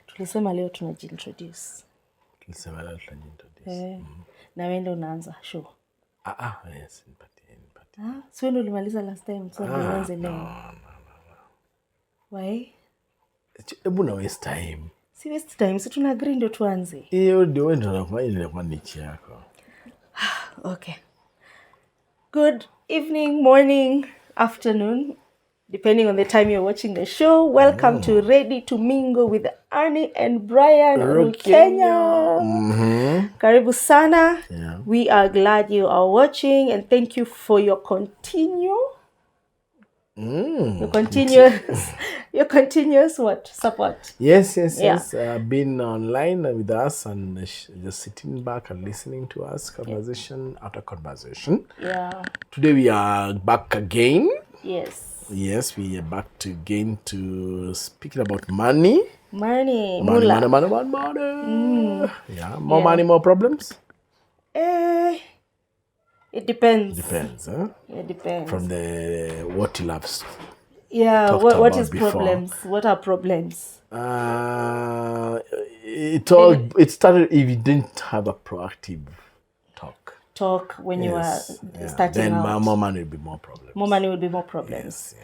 Tulisema leo tunajiintroduce. Tulisema leo tunajiintroduce. Na wewe ndio unaanza show. Yes, nipatie. Sio ndio ulimaliza last time, so nianze leo. No. Why? Ebu na waste time. Si waste time, si tuna agree ndio tuanze. Hiyo ndio wewe ndio unafanya ile kwa nichi yako. Okay. Good evening, morning, afternoon, depending on the time you're watching the show. Welcome to Ready to Mingle with Arnie and Brian Kenya. Karibu sana. Yeah. We are glad you are watching and thank you for your your continuous what support. Yes. Been online with us and just sitting back and listening to us conversation after conversation. Yeah. Today we are back again. Yes, we are back again to speaking about money. Money. Yeah, money, more problems. It depends. Huh? It depends. From the what you love. Yeah, what is before. problems? What are problems? It started if you didn't have a proactive talk When you are starting then out. more money will be more problems. More money will be more problems.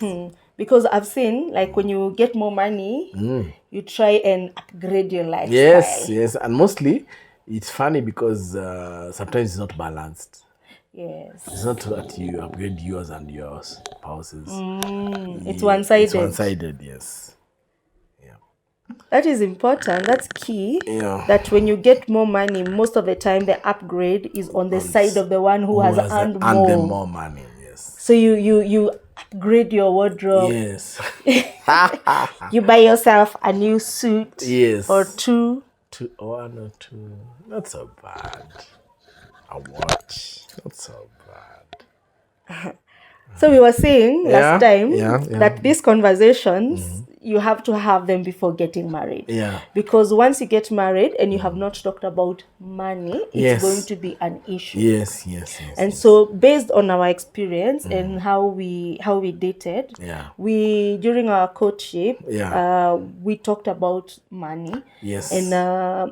Yes. Because I've seen, like, when you get more money, you try and upgrade your lifestyle. Yes. And mostly, it's funny because sometimes it's not balanced. Yes. It's not that you upgrade yours and your spouse's. It's one-sided. It's one-sided, yes. Yeah. That is important. That's key. Yeah. That when you get more money, most of the time the upgrade is on the side of the one who has earned more money. Yes. So you upgrade your wardrobe. Yes. You buy yourself a new suit. Yes. Or two. One or two. Not so bad. A watch. Not so bad. So we were saying last time that these conversations, you have to have them before getting married. Yeah. Because once you get married and you have not talked about money, it's going to be an issue. Yes. And so based on our experience and how we dated, we during our courtship, we talked about money. Yes. And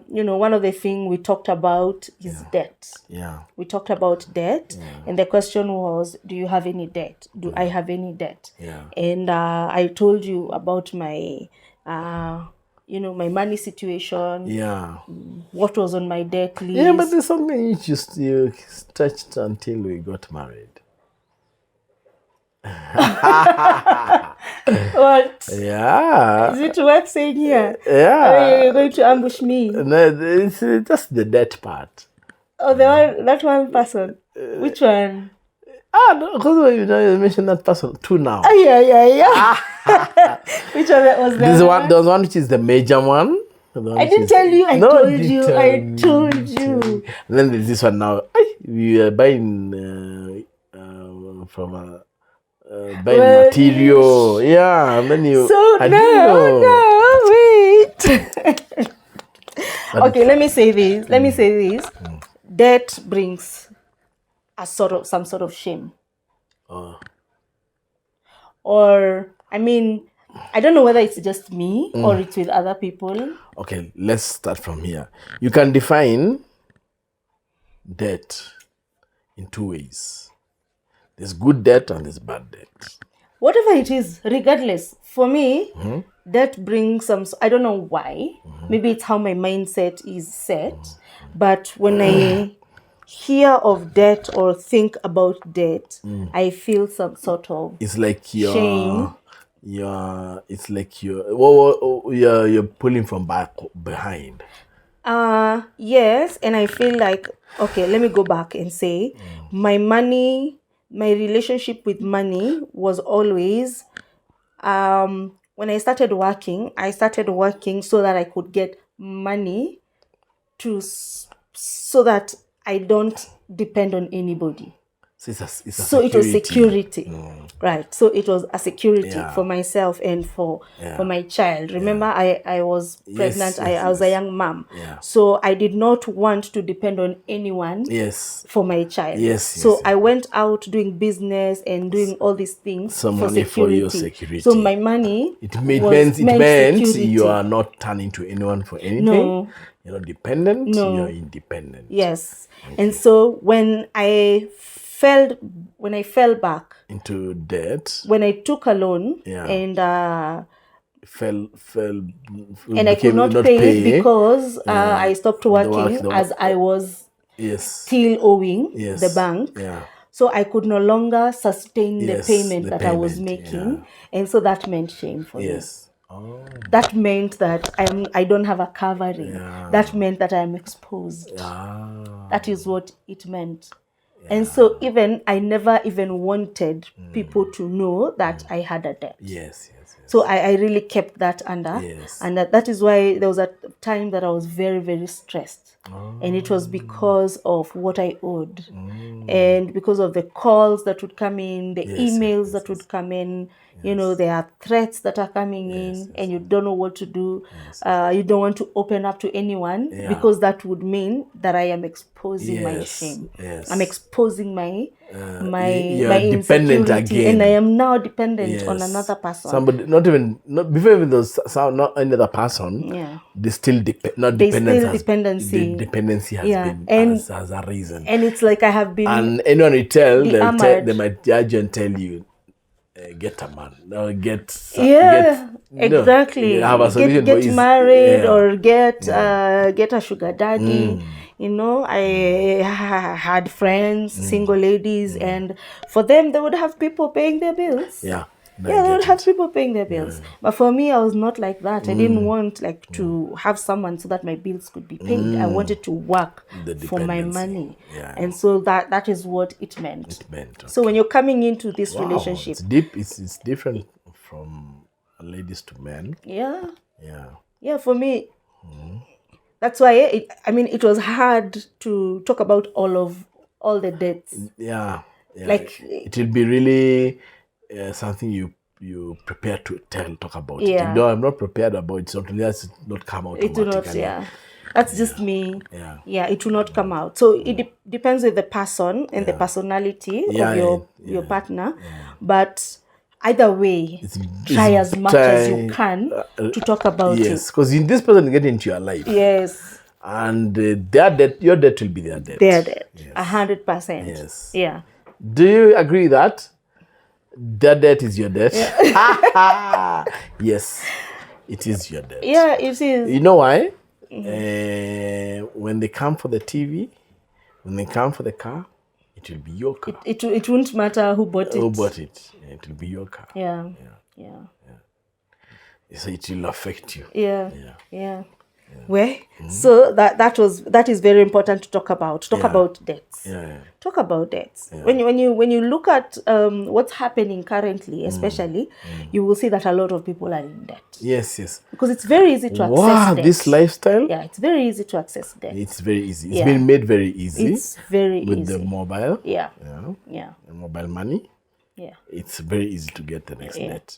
one of the things we talked about is debt. Yeah. We talked about debt, and the question was, do you have any debt? Do I have any debt? Yeah. And I told you about my my money situation. Yeah. What was on my debt list. Yeah, but there's something you touched until we got married. What? Yeah. Is it worth saying here? Yeah. Or you're going to ambush me? No, it's just the debt part. Oh, that one person. Which one? No, because you mentioned that person too now. Oh, yeah. Which one was that? There was one which is the major one. I didn't tell you. I told you. And then there's this one now. We are buying from buying material. Yeah, and then you. So wait. Okay, let me say this. Debt brings some sort of shame. Or, I mean, I don't know whether it's just me or it's with other people. Okay, let's start from here. You can define debt in two ways. There's good debt and there's bad debt. Whatever it is, regardless, for me, debt brings some, I don't know why. Maybe it's how my mindset is set. But when I hear of debt or think about debt, I feel some sort of it's like shame. It's like you're pulling from behind. Yes, and I feel like, okay, let me go back and say my relationship with money was always when I started working so that I could get money so that I don't depend on anybody. So it's a So it was security. Right. So it was a security Yeah. for myself and for my child. Remember, I was pregnant. Yes, I was a young mom. Yeah. So I did not want to depend on anyone Yes. for my child. Yes, So yes, I went out doing business and doing all these things Some for money security. for your security. So my money It was meant security. you are not turning to anyone for anything. No. You're not dependent. No. You're independent. Yes. And so when I fell back Into debt. when I took a loan and Fell. And I could not pay it because I stopped working as I was still owing the bank. Yeah. So I could no longer sustain the payment the that I was payment, making. And so that meant shame for me. Yes. Oh. That meant that I don't have a covering. That meant that I am exposed. That is what it meant. And so I never even wanted people to know that I had a debt. Yes. So I really kept that under. Yes. And that is why there was a time that I was very, very stressed. And it was because of what I owed. And because of the calls that would come in, the emails that would come in. You know, there are threats that are coming in and you don't know what to do. You don't want to open up to anyone because that would mean that I am exposing my shame. I'm exposing my dependent insecurity again. and I am now dependent on another person. Somebody, before even those, not another person. They still dependency. The dependency has been as a reason. And it's like I have been. And anyone you tell, they might judge and tell you, get a man or exactly. Have a solution get married or get a sugar daddy. You know, I had friends, single ladies, and for them, they would have people paying their bills. They would have people paying their bills. But for me, I was not like that. I didn't want to have someone so that my bills could be paid. I wanted to work for my money. And so that is what it meant. So when you're coming into this relationship. It's deep. It's different from ladies to men. Yeah, for me. That's why it was hard to talk about all the debts. Like it will be really something you prepare to talk about it. No, I'm not prepared about it. So it not come out. It will not. That's just me. It will not come out. So it depends with the person and the personality of your partner, but. Either way, try as much as you can to talk about it. Yes, because in this person get into your life. Yes. And their debt, your debt will be their debt. Their debt, 100%. Yes. Yeah. Do you agree that their debt is your debt? Yes, it is your debt. Yeah, it is. You know why? When they come for the TV, when they come for the car, it will be your car. It won't matter who bought it. Who bought it? It will be your car. Yeah. So it will affect you. Yeah. Well, so that is very important to talk about. Talk about debts. Talk about debts. When you look at what's happening currently, especially, you will see that a lot of people are in debt. Yes. Because it's very easy to access debt. This lifestyle? Yeah, it's very easy to access debt. It's very easy. It's been made very easy. It's very easy. With the mobile. Yeah. The mobile money. Yeah. It's very easy to get the next debt.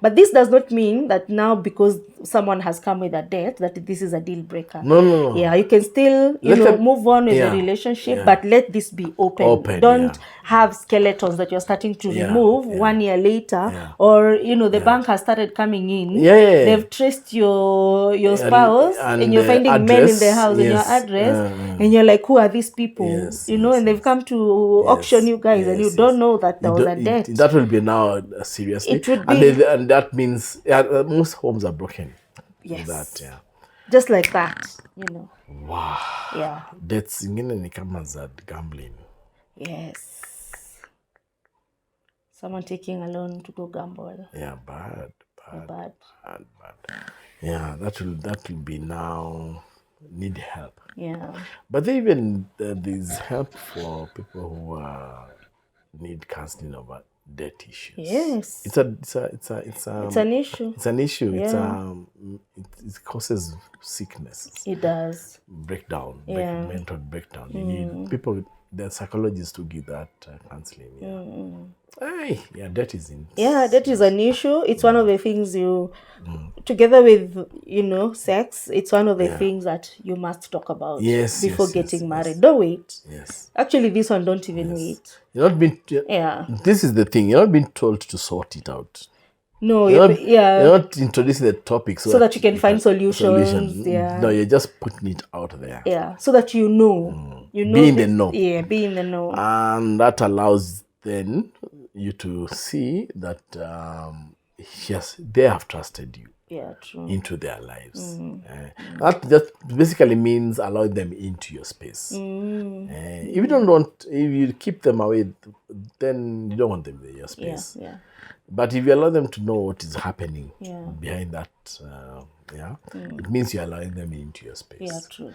But this does not mean that now because someone has come with a debt that this is a deal breaker. No. Yeah, you can still move on with the relationship, but let this be open. Don't have skeletons that you're starting to remove 1 year later, or the bank has started coming in. They've traced your spouse, and you're finding address, men in the house and your address, and you're like, who are these people? And they've come to auction you guys, and you don't know that there was a debt. That will be now seriously. It would be. And that means most homes are broken. Yes. Just like that, Wow. Yeah. Debts ingine ni kama za gambling. Yes. Someone taking a loan to go gamble. Yeah, bad. Yeah, that will be now need help. Yeah. But even there's help for people who need counseling about debt issues. Yes. It's an issue. It's an issue. Yeah. It causes sickness. It does. Breakdown. Yeah. Mental breakdown. You need people the psychologists who give that counseling. Yeah, that is in. Yeah, that is an issue. It's one of the things you, together with, sex, it's one of the things that you must talk about before getting married. Don't wait. Yes. Actually, this one, don't even wait. You're not being. Yeah. This is the thing. You're not being told to sort it out. No, You're not introducing the topic so that you can find solutions. Yeah. No, you're just putting it out there. Yeah, so that you know. You know. Be in the know. Yeah, be in the know. And that allows then you to see that yes, they have trusted you. Yeah, true. Into their lives. That just basically means allowing them into your space. If you keep them away, then you don't want them in your space. Yeah. But if you allow them to know what is happening behind that, it means you're allowing them into your space. Yeah, true.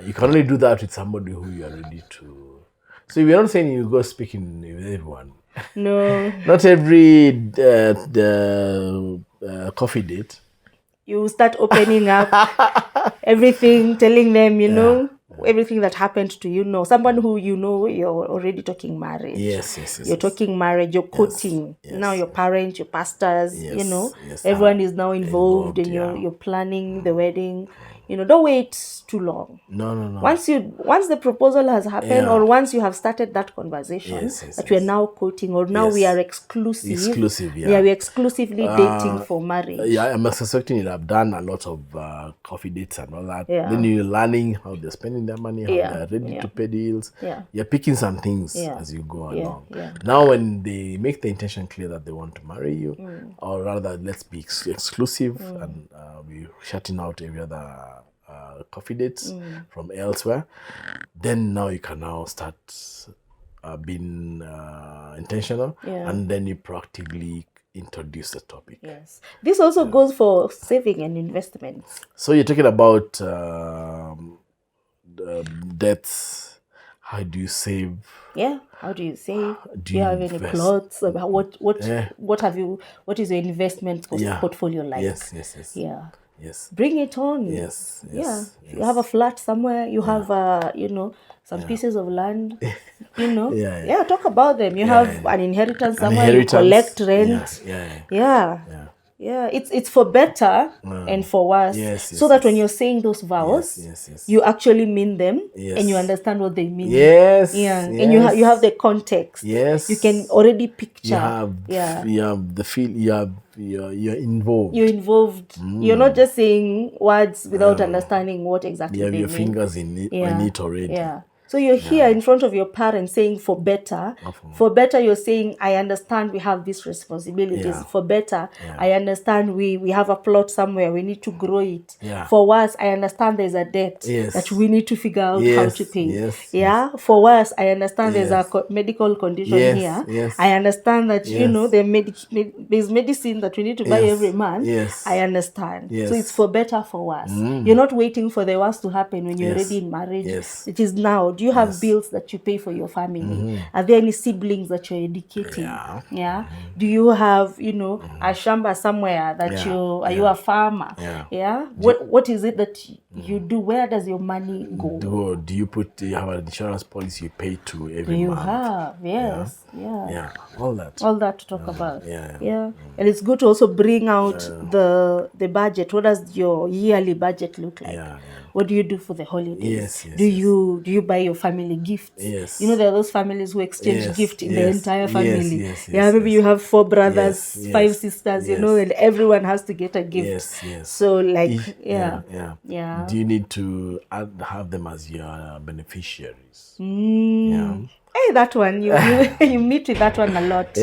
You can only do that with somebody who you are ready to. So we're not saying you go speaking with everyone. No. Not every coffee date. You start opening up everything, telling them, everything that happened to someone who you're already talking marriage. Yes. You're talking marriage, you're courting. Yes. Now your parents, your pastors, Yes. everyone is now involved and you're planning the wedding. Don't wait too long. No. Once the proposal has happened, or once you have started that conversation, that we are now courting, or now we are exclusive. Yeah, we are exclusively dating for marriage. Yeah, I'm suspecting you have done a lot of coffee dates and all that. Yeah. Then you're learning how they're spending their money, how they're ready to pay deals. Yeah. You're picking some things as you go along. Yeah. Now, when they make the intention clear that they want to marry you, or rather, let's be exclusive and we're shutting out every other coffee dates from elsewhere, then now you can now start being intentional, and then you proactively introduce the topic. Yes. This also goes for saving and investments. So you're talking about debts. How do you save? Yeah. How do you save? Do you have any invest? clothes? What is your investment portfolio like? Yes. Yeah. Yes. Bring it on. Yes. You have a flat somewhere, you have some pieces of land, talk about them. You have an inheritance somewhere, you collect rent. Yeah, it's for better and for worse. So that when you're saying those vows, you actually mean them and you understand what they mean. And you have the context. You can already picture. You have the feel. You're involved. You're involved. You're not just saying words without understanding what exactly you have they your mean. fingers in it already. Yeah. So you're here in front of your parents saying for better. For better, you're saying, I understand we have these responsibilities. For better, I understand we have a plot somewhere. We need to grow it. For worse, I understand there's a debt that we need to figure out how to pay. For worse, I understand there's a medical condition here. I understand that, there's medicine that we need to buy every month. I understand. So it's for better, for worse. You're not waiting for the worst to happen when you're already in marriage. It is now. Do you have bills that you pay for your family? Are there any siblings that you're educating? Do you have, a shamba somewhere that are you a farmer? What is it that you do? Where does your money go? Do you have an insurance policy you pay to every month? You have, yes. All that to talk about. And it's good to also bring out the budget. What does your yearly budget look like? What do you do for the holidays? Do you buy your family gifts? There are those families who exchange gifts in the entire family. Maybe you have 4 brothers, 5 sisters, and everyone has to get a gift. So do you need to have them as your beneficiaries? Hey, that one, you meet with that one a lot.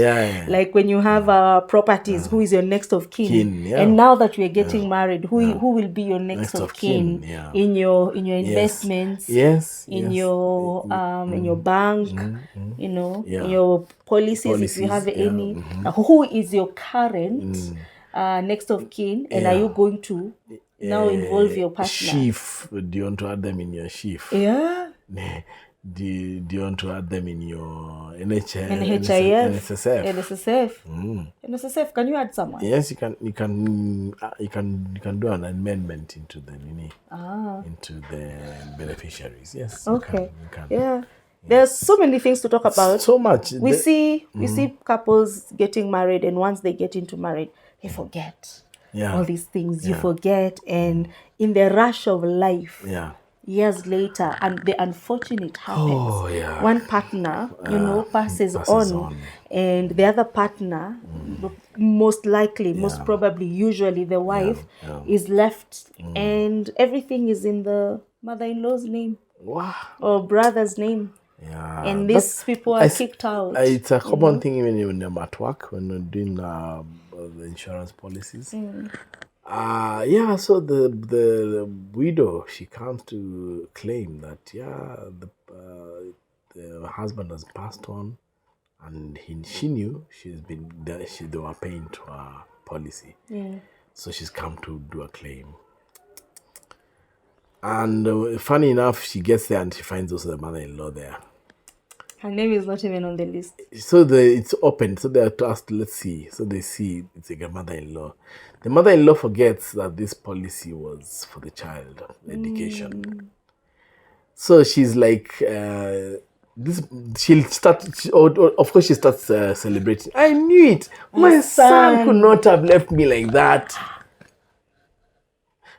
Like when you have properties, who is your next of kin? And now that we are getting married, who will be your next of kin in your investments? In your bank, in your policies if you have any. Who is your current next of kin, and are you going to now involve your partner? Sheaf. Do you want to add them in your sheaf? Do you want to add them in your NSSF? NSSF. Can you add someone? Yes, you can. You can do an amendment into the into the beneficiaries. Yes. Okay. You can. There's so many things to talk about. So much. We see couples getting married, and once they get into marriage, they forget all these things. You forget, and in the rush of life, years later, and the unfortunate happens. One partner, passes on, and the other partner, most likely, most probably, usually the wife is left, and everything is in the mother-in-law's name or brother's name. Yeah, and these people are kicked out. It's a common thing even when you're at work, when you're doing the insurance policies. So the widow, she comes to claim that the husband has passed on, and she knew they were paying to her policy. So she's come to do a claim. And funny enough, she gets there and she finds also the mother-in-law there. Her name is not even on the list. So it's open. So they are asked, let's see. So they see it's a mother-in-law. The mother-in-law forgets that this policy was for the child education. So she's like, she'll start. Of course, she starts celebrating. I knew it. My son could not have left me like that.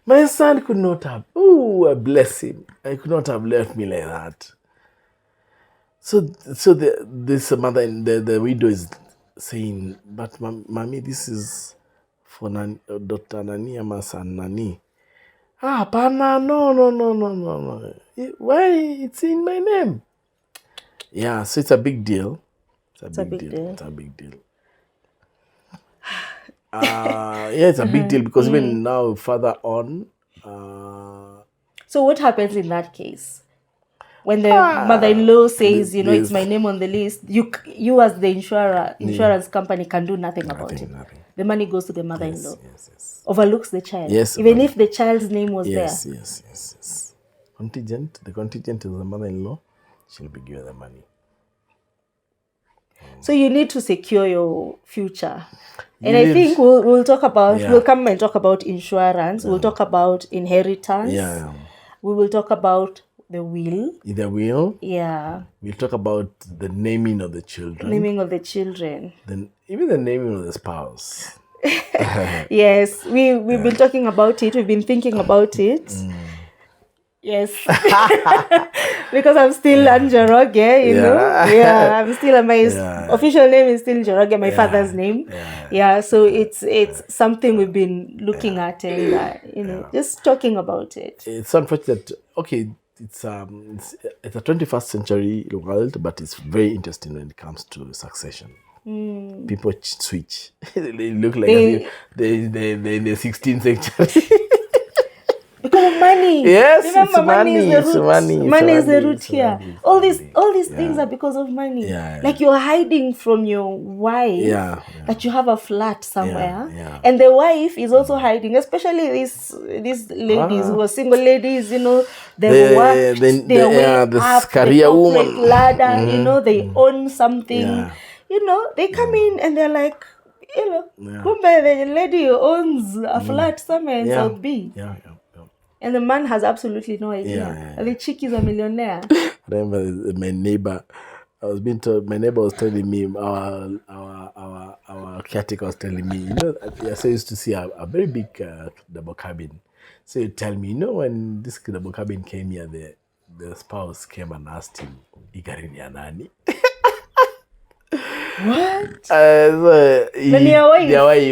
My son could not have. Oh, bless him. I could not have left me like that. So this mother, the widow is saying, but mommy, this is for Dr. Nani Amasan Nani. Pana, no. Why? It's in my name. Yeah, so it's a big deal. It's a big deal. It's a big deal. It's a big deal because even now, further on. So what happens in that case? When the mother-in-law says, it's my name on the list, you as the insurance company can do nothing about it. Nothing. The money goes to the mother-in-law. Yes. Overlooks the child. Yes. Even if the child's name was there. Yes. The contingent is the mother-in-law. She'll be given the money. So you need to secure your future. And I think we'll talk about, we'll come and talk about insurance. We'll talk about inheritance. We will talk about the will. Yeah. We'll talk about the naming of the children. Then even the naming of the spouse. Yes, we've been talking about it. We've been thinking about it. Yes. Because I'm still Njoroge, you know. Yeah, I'm still, my official name is still Njoroge, my father's name. So it's something we've been looking at and, just talking about it. It's unfortunate. Okay, it's a 21st century world, but it's very interesting when it comes to succession. People switch. They look like they're in the 16th century. Because of money. Yes, remember, it's money. It's money. Money is the root here. All these things are because of money. Like you're hiding from your wife that you have a flat somewhere, and the wife is also hiding. Especially these ladies who are single ladies. They've worked their way up the career corporate ladder. They own something. They come in and they're like, kumbe the lady owns a flat somewhere in South B. And the man has absolutely no idea. The chick is a millionaire. I remember my neighbor. My neighbor was telling me, our caretaker was telling me, so I used to see a very big double cabin. So he'd tell me, when this double cabin came here, the spouse came and asked him, Igarini Anani. What? Their wife.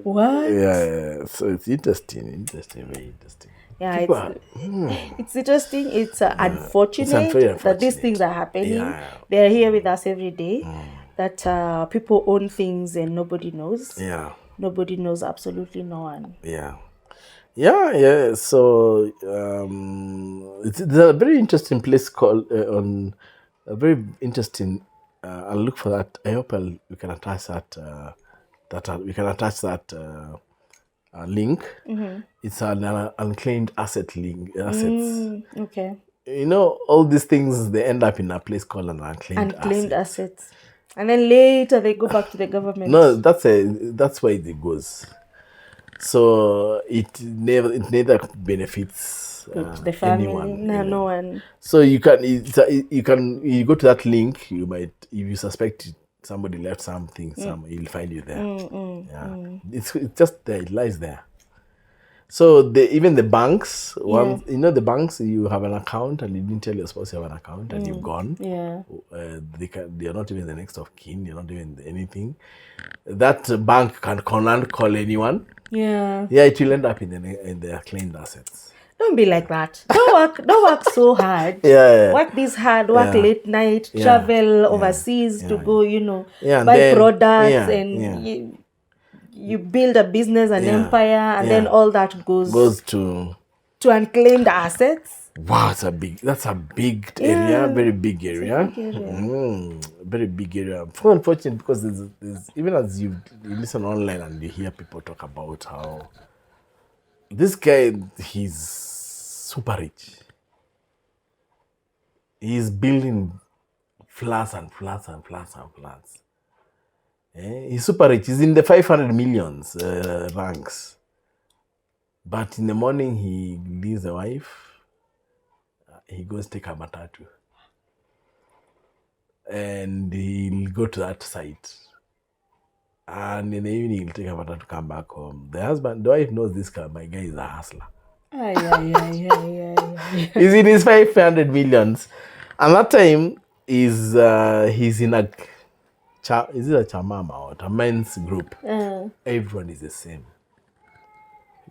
What? Yeah. So it's interesting, very interesting. Yeah, it's interesting. It's unfortunate that these things are happening. They're here with us every day. That people own things and nobody knows. Nobody knows, absolutely no one. Yeah. So it's a very interesting place called a very interesting. I'll look for that. I hope we can attach that. Link. It's an unclaimed asset link. Assets. Okay. All these things, they end up in a place called an unclaimed assets, and then later they go back to the government. No, that's where it goes. So it neither benefits The family, anyone. no one. So you go to that link. You might, if you suspect somebody left something, you'll find you there. It's just there. It lies there. So even the banks, the banks, you have an account and you didn't tell your spouse you have an account and you've gone. Yeah. They are not even the next of kin. You're not even anything. That bank can't call anyone. Yeah. Yeah, it will end up in their claimed assets. Don't be like that. Don't work so hard. Work this hard, work late night, travel overseas to go, buy products and you build a business, an empire, and then all that goes to unclaimed assets. Wow, that's a big area, very big area. Very big area. So unfortunate, because there's even as you listen online and you hear people talk about how this guy, he's super rich. He's building flats and flats and flats and flats. He's super rich. He's in the 500 millions ranks. But in the morning, he leaves the wife. He goes take a matatu. And he'll go to that site. And in the evening, he'll take a matatu to come back home. The wife knows this guy. My guy is a hustler. He's in his 500 millions. And that time, he's in a... Is it a chamama or a men's group? Everyone is the same.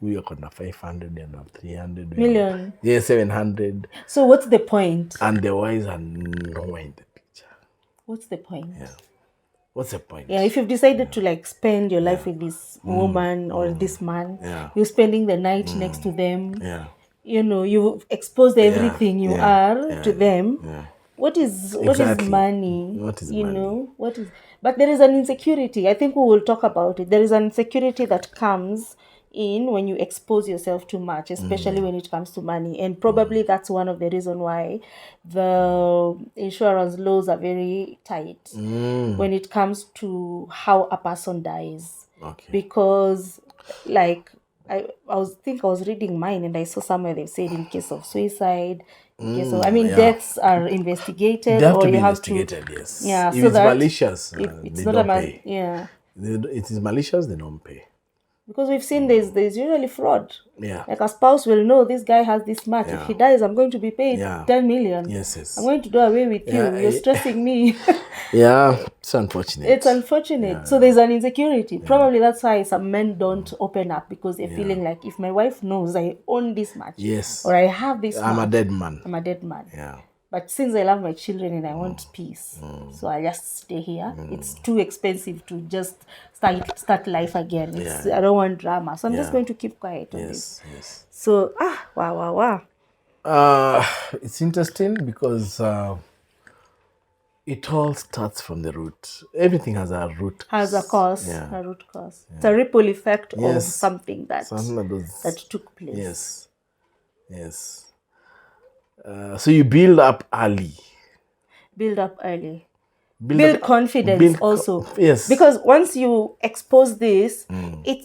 We are on a 500 and a 300 million. 700. So what's the point? And the wives are nowhere in the picture. What's the point? Yeah. What's the point? Yeah, if you've decided to spend your life with this woman or this man, you're spending the night next to them. Yeah. You've exposed everything you are to them. Yeah. What is money? What is money? But there is an insecurity. I think we will talk about it. There is an insecurity that comes in when you expose yourself too much, especially when it comes to money. And probably that's one of the reasons why the insurance laws are very tight when it comes to how a person dies. Okay. Because I was reading mine and I saw somewhere they said in case of suicide, deaths are investigated. They have or to be you have investigated, to, yes. Yeah, if so it's that malicious, it's they not don't pay. Yeah. It is malicious, they don't pay. Because we've seen there's usually fraud. Yeah. Like a spouse will know this guy has this much. Yeah. If he dies, I'm going to be paid 10 million. Yes. I'm going to do away with you. You're stressing me. Yeah, it's unfortunate. It's unfortunate. Yeah. So there's an insecurity. Yeah. Probably that's why some men don't open up, because they're feeling like, if my wife knows I own this much, or I have this I'm much, a dead man. I'm a dead man. Yeah. But since I love my children and I want peace, so I just stay here. It's too expensive to just start life again. I don't want drama. So I'm just going to keep quiet on this. Yes. So, wow. It's interesting because it all starts from the root. Everything has a root. Has a cause, a root cause. Yeah. It's a ripple effect of something that took place. Yes. So you build up early. Build confidence also. Yes. Because once you expose this,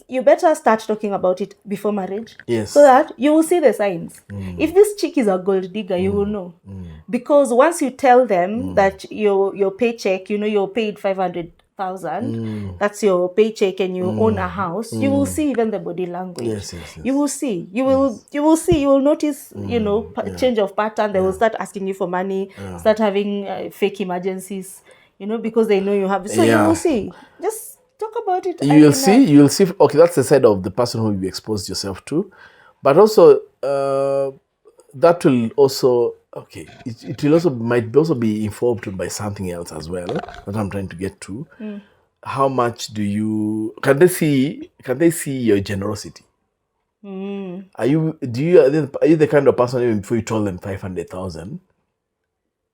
you better start talking about it before marriage. Yes. So that you will see the signs. If this chick is a gold digger, you will know. Because once you tell them that your paycheck, you're paid 500,000, that's your paycheck, and you own a house, you will see even the body language. Yes. You will see. You will notice, change of pattern. They will start asking you for money, start having fake emergencies, because they know you have. So you will see. Just talk about it. You'll see. Okay, that's the side of the person who you exposed yourself to. But also, that will also... Okay, it will might also be informed by something else as well that I'm trying to get to. How much can they see your generosity? Are you the kind of person, even before you told them 500,000,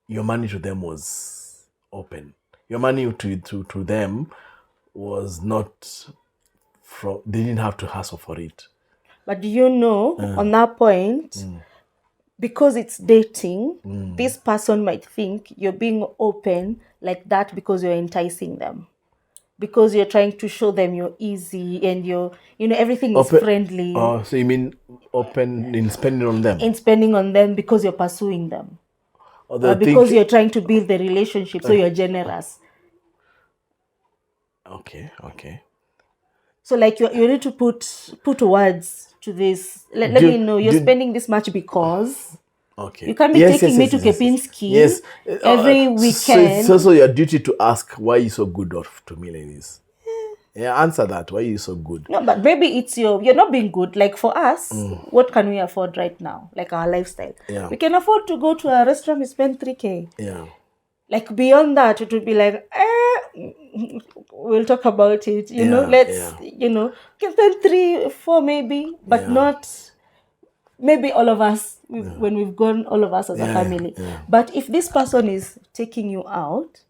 your money to them was open? Your money to them was not they didn't have to hustle for it. But do you know, on that point, because it's dating, this person might think you're being open like that because you're enticing them. because you're trying to show them you're easy and everything is friendly. Oh, so you mean open in spending on them? In spending on them because you're pursuing them. Because you're trying to build the relationship, so you're generous. Okay. So like you need to put words to this. Let me know you're spending this much because. Okay. You can't be taking me to Kepinski every weekend. So it's also your duty to ask why you so good to me like this. Yeah, answer that. Why are you so good? No, but maybe it's you're not being good. Like for us, what can we afford right now? Like our lifestyle. Yeah. We can afford to go to a restaurant and spend 3K. Yeah. Like beyond that, it would be like, we'll talk about it. You can spend 3-4 maybe, but not maybe all of us when we've gone, all of us as a family. Yeah. But if this person is taking you out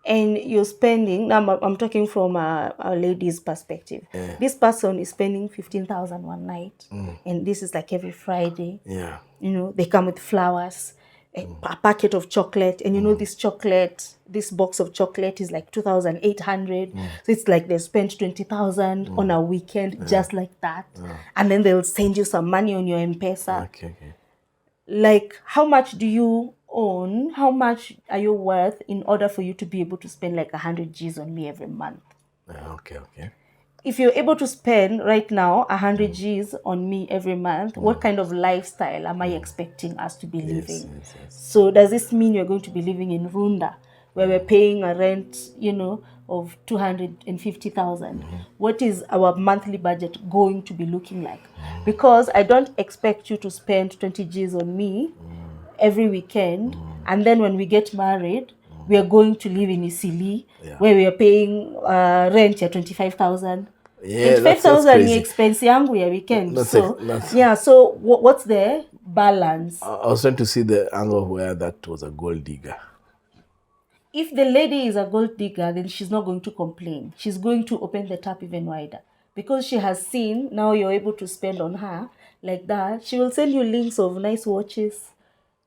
and you're spending, now I'm talking from a lady's perspective. Yeah. This person is spending 15,000 one night, and this is like every Friday. Yeah. They come with flowers, a packet of chocolate, and this box of chocolate is like 2,800. So it's like they spent 20,000 on a weekend just like that, and then they'll send you some money on your M-Pesa. Okay. Like, how much do you own? How much are you worth in order for you to be able to spend like 100 G's on me every month? Okay. If you're able to spend right now 100 G's on me every month, what kind of lifestyle am I expecting us to be living? Yes. So does this mean you're going to be living in Runda, where we're paying a rent, of 250,000? What is our monthly budget going to be looking like? Because I don't expect you to spend 20 G's on me every weekend, and then when we get married, we are going to live in Isili, where we are paying rent at 25,000. Yeah, 25,000 ni expense yangu ya weekend. So what's the balance? I was trying to see the angle where that was a gold digger. If the lady is a gold digger, then she's not going to complain. She's going to open the tap even wider. Because she has seen, now you're able to spend on her like that. She will send you links of nice watches,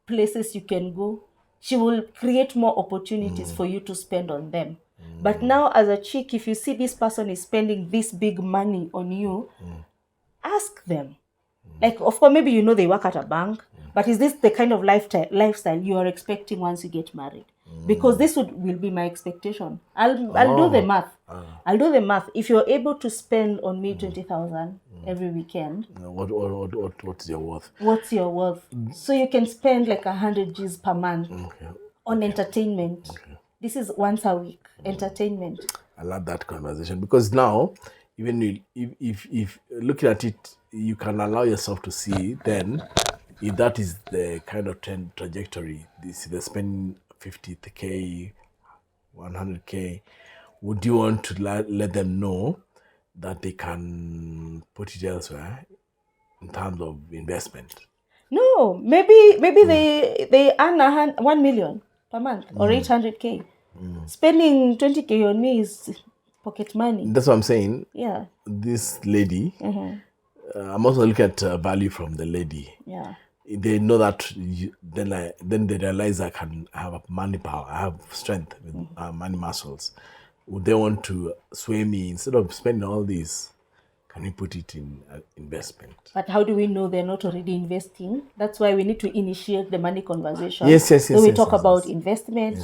places you can go. She will create more opportunities for you to spend on them. But now as a chick, if you see this person is spending this big money on you, ask them. Like, of course, maybe they work at a bank, but is this the kind of lifestyle you are expecting once you get married? Because this will be my expectation. I'll do the math. I'll do the math. If you're able to spend on me 20,000 every weekend, what's your worth? What's your worth? So you can spend like 100 G's per month on entertainment. This is once a week entertainment. I love that conversation, because now, even if looking at it, you can allow yourself to see then if that is the kind of trajectory. They're spending 50K, 100K. Would you want to let them know that they can put it elsewhere in terms of investment? No, maybe they earn 1 million per month or 800K. Spending 20K on me is pocket money. That's what I'm saying. Yeah. This lady, I'm also looking at value from the lady. Yeah. They know that then they realize I can have money power, I have strength with money muscles. Would they want to sway me instead of spending all this? Can we put it in investment? But how do we know they're not already investing? That's why we need to initiate the money conversation. Yes. So we talk about investment.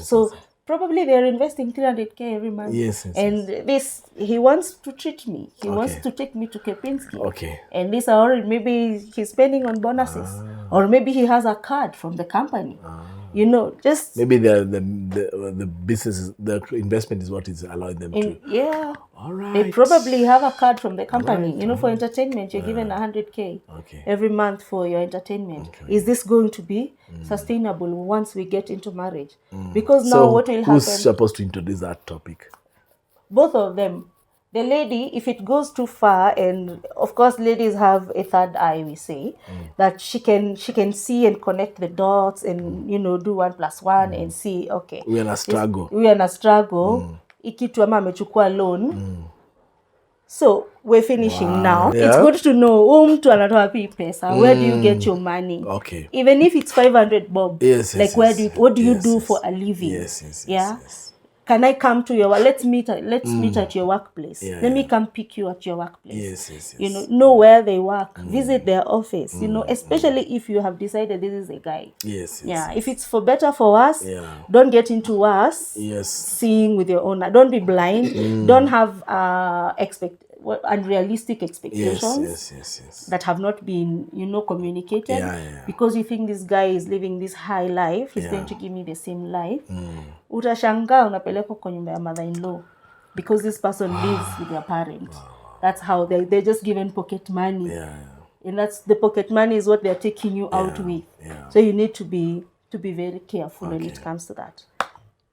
Probably they're investing 300K every month. Yes. And this, he wants to treat me. He wants to take me to Kepinski. Okay. And this already, maybe he's spending on bonuses. Or maybe he has a card from the company. Just... Maybe the business, the investment is what is allowing them to... Yeah. All right. They probably have a card from the company. For entertainment, you're given 100K every month for your entertainment. Okay. Is this going to be sustainable once we get into marriage? Because now what will happen... Who's supposed to introduce that topic? Both of them. The lady, if it goes too far, and of course ladies have a third eye, we say, that she can see and connect the dots and, do 1 + 1 and see, okay. We are in a struggle. Ikitu ama amechukua loan. So we're finishing now. Yeah. It's good to know mtu anatoa wapi pesa. Where do you get your money? Okay. Even if it's 500 bob. Yes. What do you do for a living? Yes. Yeah. can I come to your let's meet at your workplace. Let me come pick you at your workplace. Yes. You know where they work, visit their office, especially if you have decided this is a guy. Yes. If it's for better for us, don't get into us. Seeing with your own, don't be blind. Don't have unrealistic expectations that have not been, communicated. Because you think this guy is living this high life, he's going to give me the same life. Utashangaa unapelekwa kwa nyumba ya mother-in-law because this person lives with their parent. That's how they're just given pocket money. And that's the pocket money is what they're taking you out with. So you need to be very careful when it comes to that.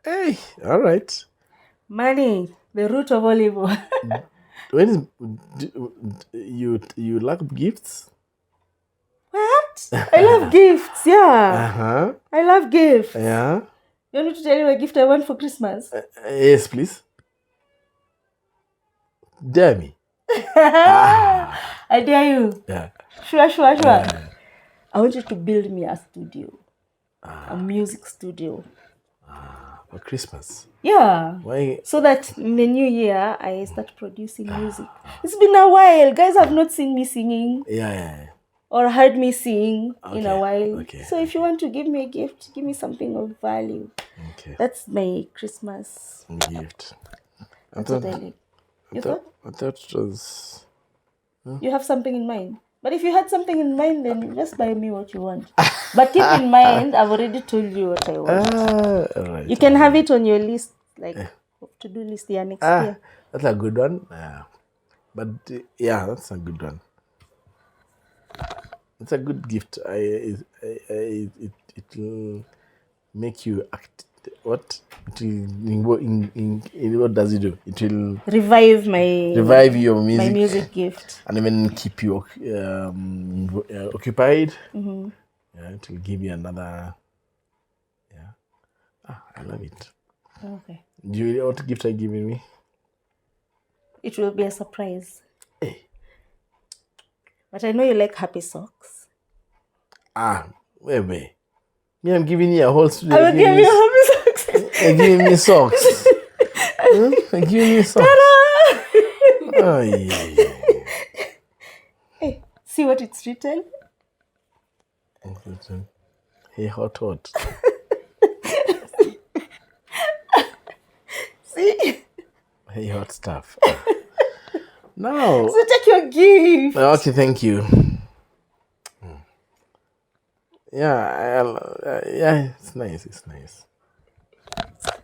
Hey, all right. Money, the root of all evil. When you like gifts? What? I love gifts, yeah. I love gifts. Yeah. You want me to tell you a gift I want for Christmas? Yes, please. Dare me. I dare you. Yeah. Sure. I want you to build me a studio. A music studio. For Christmas. Yeah. Why? So that in the new year, I start producing music. It's been a while. Guys have not seen me singing. Yeah. Or heard me sing in a while. Okay. So if you want to give me a gift, give me something of value. Okay. That's my Christmas gift. That's what I like. You thought? I thought it was... You have something in mind. But if you had something in mind, then just buy me what you want. But keep in mind, I've already told you what I want. Right. You can have it on your list, like to-do list next year. That's a good one. But that's a good one. It's a good gift. It will make you act. What? What does it do? It will revive your music. My music gift. And even keep you occupied. Mm-hmm. It will give you another. I love it. Okay. Do you know what gift are you giving me? It will be a surprise. Hey. But I know you like happy socks. Wait. Me, I'm giving you a whole studio. I will give you happy socks. You're giving me socks. You're giving me socks. Oh, yeah. Hey, see what it's written? Hey, hot. See? Hey, hot stuff. No. So take your gift. Okay, thank you. Yeah, it's nice.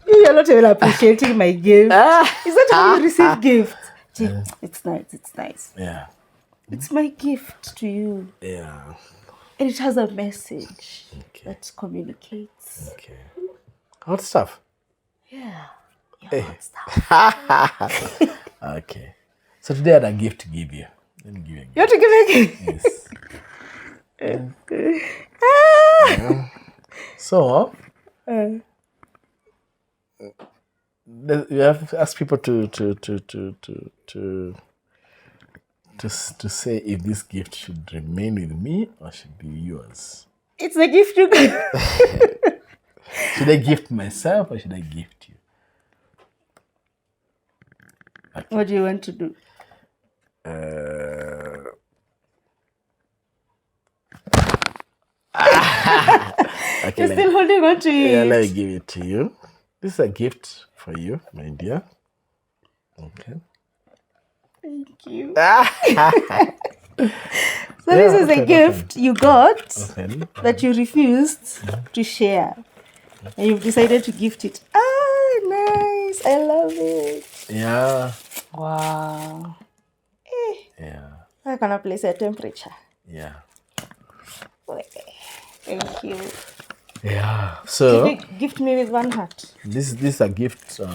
You're not even appreciating my gift. Is that how you receive gifts? It's nice. Yeah. It's my gift to you. Yeah. And it has a message that communicates. Okay. Hot stuff? Yeah. Hot stuff. Okay. So today I had a gift to give you. Let me give you a gift. You want to give me a gift? Yes. So, you have to ask people to say if this gift should remain with me or should be yours. It's a gift you got. Should I gift myself or should I gift you? Okay. What do you want to do? Okay, you're still holding on to it. Yeah, let me give it to you. This is a gift for you, my dear. Okay. Thank you. So this is a gift you got that you refused to share. And you've decided to gift it. Nice. I love it. Yeah. Wow. Yeah. I'm going to place a temperature. Yeah. Okay. Thank you. Yeah. So Did you gift me with one heart? This is a gift. This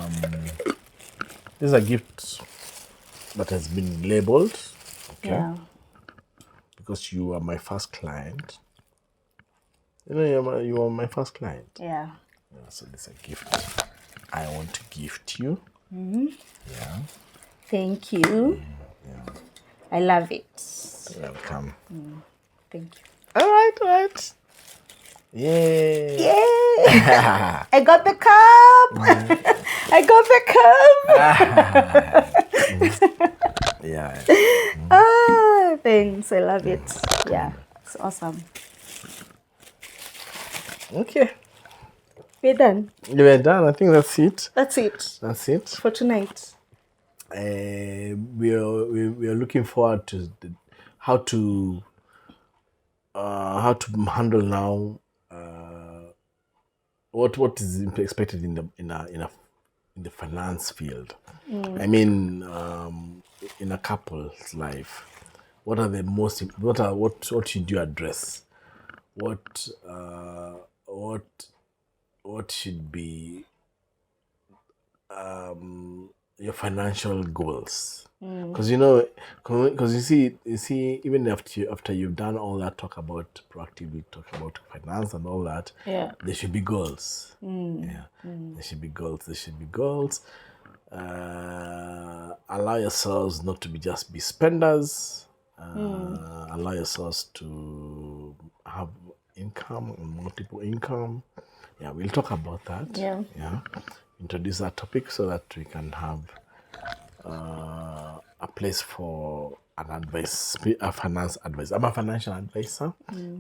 is a gift that has been labeled. Okay. Yeah. Because you are my first client. You know, you are my first client. Yeah. So this is a gift I want to gift you. Mm-hmm. Yeah. Thank you. Yeah. I love it. Welcome. Thank you. All right. Yay! Yeah. I got the cup. I got the cup. Yeah. Thanks. I love it. Yeah, it's awesome. Okay. We're done. We're done. I think that's it. That's it for tonight. We are looking forward to how to handle now what is expected in the finance field. I mean, in a couple's life, what are the most what should you address? What should be your financial goals? Because you see, even after you've done all that, talk about finance and all that, there should be goals. There should be goals. Allow yourselves not to be spenders. Allow yourselves to have income, multiple income. Yeah, we'll talk about that. Yeah. Introduce that topic so that we can have a place for an advice, a finance advice. I'm a financial advisor,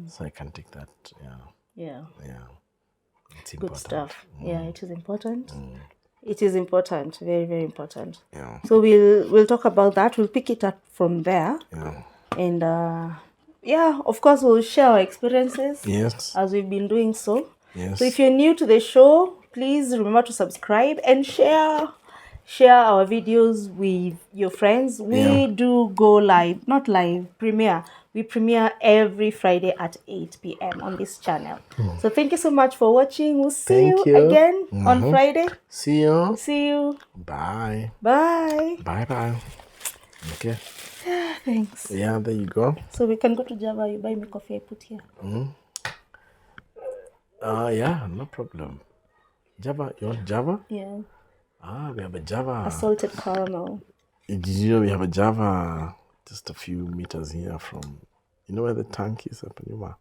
so I can take that. Yeah. It's important. Good stuff. Yeah, it is important. It is important, very, very important. Yeah. So we'll talk about that. We'll pick it up from there. Yeah. And of course, we'll share our experiences. Yes. As we've been doing so. Yes. So if you're new to the show, please remember to subscribe and share our videos with your friends. We do go live, not live, premiere. We premiere every Friday at 8 p.m. on this channel. So thank you so much for watching. We'll see you again on Friday. See you. Bye. Bye. Okay. Thanks. Yeah, there you go. So we can go to Java. You buy me coffee, I put here. Yeah, no problem. Java, you want Java? Yeah. We have a Java. A salted caramel. Did you know we have a Java just a few meters here from, you know where the tank is up in Yuma?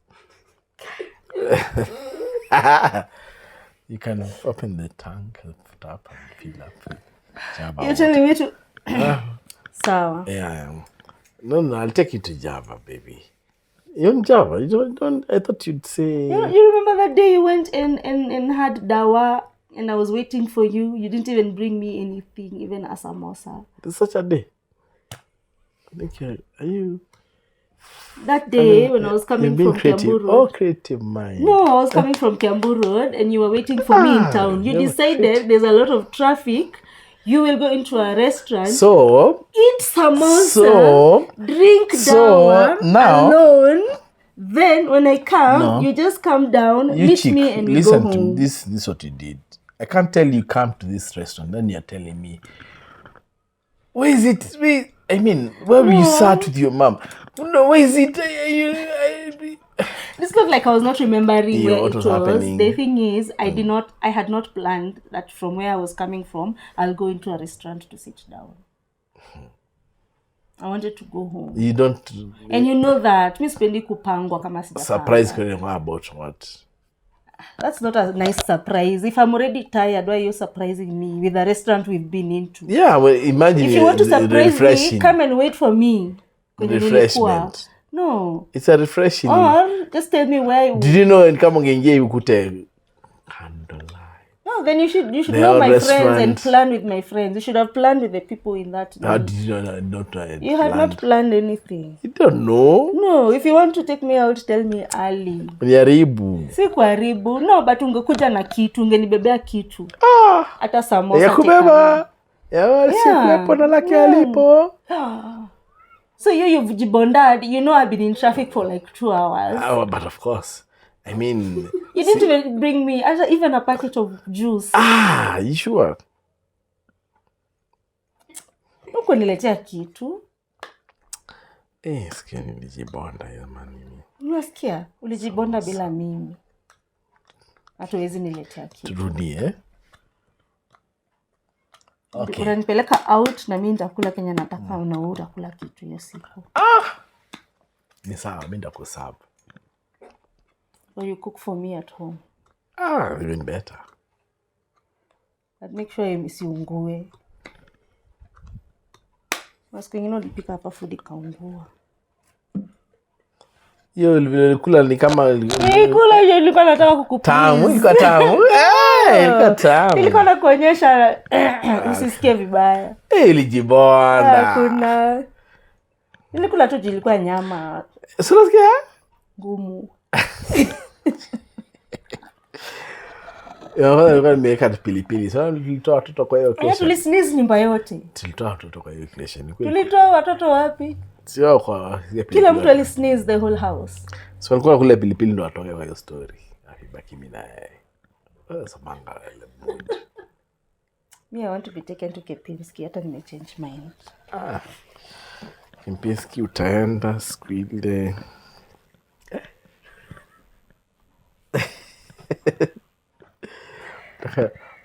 You can open the tank, put up and fill up with Java. You're telling me to... Sawa. Yeah. No, I'll take you to Java, baby. You're in Java. You don't. I thought you'd say. You remember that day you went and had dawa, and I was waiting for you. You didn't even bring me anything, even a samosa. There's such a day. I think are you? That day when I was coming from Kiambu Road. Oh, creative mind. No, I was coming from Kiambu Road, and you were waiting for me in town. You decided there's a lot of traffic. You will go into a restaurant. So eat samosa. Drink dawa alone. Then when I come, you just come down, meet me, and we go home. Listen to this. This is what you did. I can't tell you come to this restaurant. Then you're telling me, where is it? Where you sat with your mom? No, where is it? It's not like I was not remembering where it was. Happening. The thing is, I had not planned that from where I was coming from, I'll go into a restaurant to sit down. I wanted to go home. You don't... And you know that. Mi sipendi kupangwa kama sijapanga. Surprise about what? That's not a nice surprise. If I'm already tired, why are you surprising me with a restaurant we've been into? Yeah, well, imagine... If you want to surprise me, come and wait for me. Refreshment. No. It's a refreshing. Or just tell me where... Did you know in Kamongenje you could candlelight? No, then you should know my friends and plan with my friends. You should have planned with the people in that. How did you not You had not planned anything. You don't know. No, if you want to take me out, tell me early. Uniharibu. Si kuharibu. No, but ungekuja na kitu, ungenibebea kitu. Hata samosa. Ya kubeba. Ya sikuwepo na laki alipo. So you've jibondad. You know I've been in traffic for like 2 hours. But of course. I mean... You didn't even bring me even a packet of juice. You sure? Uko niletea kitu. Sikia nilijibonda jamani. Unasikia? Ulijibonda bila mimi. Hatuwezi niletea kitu. Turudie. Okay. Unanipeleka out na mimi nitakula Kenya nataka na utakula kitu hiyo siku. Ni sawa, mimi nitakuserve. Or you cook for me at home? Even better. But make sure isiungue. Siku ingine ulipika hapa food ikaungua. Hiyo ilikula ni kama kula hiyo ilikuwa nataka kukuplease. Tamu, ilikuwa tamu. Ilikuwa tamu. Nilikuwa nakuonyesha usisikie vibaya. Ilijibonda. Kuna nilikula tu ilikuwa nyama. Sio sikia? Ngumu. Ilikuwa nimeweka pilipili. Sasa tulitoa watoto kwa hiyo occasion. Tulisneeze nyumba yote. Tulitoa watoto kwa hiyo occasion. Tulitoa watoto wapi? Sio kwa kila mtu alisneeze the whole house. So alikuwa kule pilipili ndo atoke kwa hiyo story. Akibaki mimi naye. Samanga ile. Me I want to be taken to Kempinski, hata nimechange mind. Kempinski utaenda siku ile.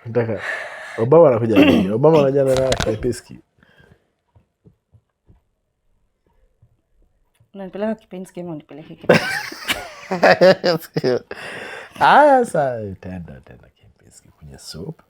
Ndaka. Obama anakuja nini? Obama anakuja na Kempinski. Unanipeleka Kempinski ama unipeleke Kempinski? Sasa utaenda Kempinski kwenye soup.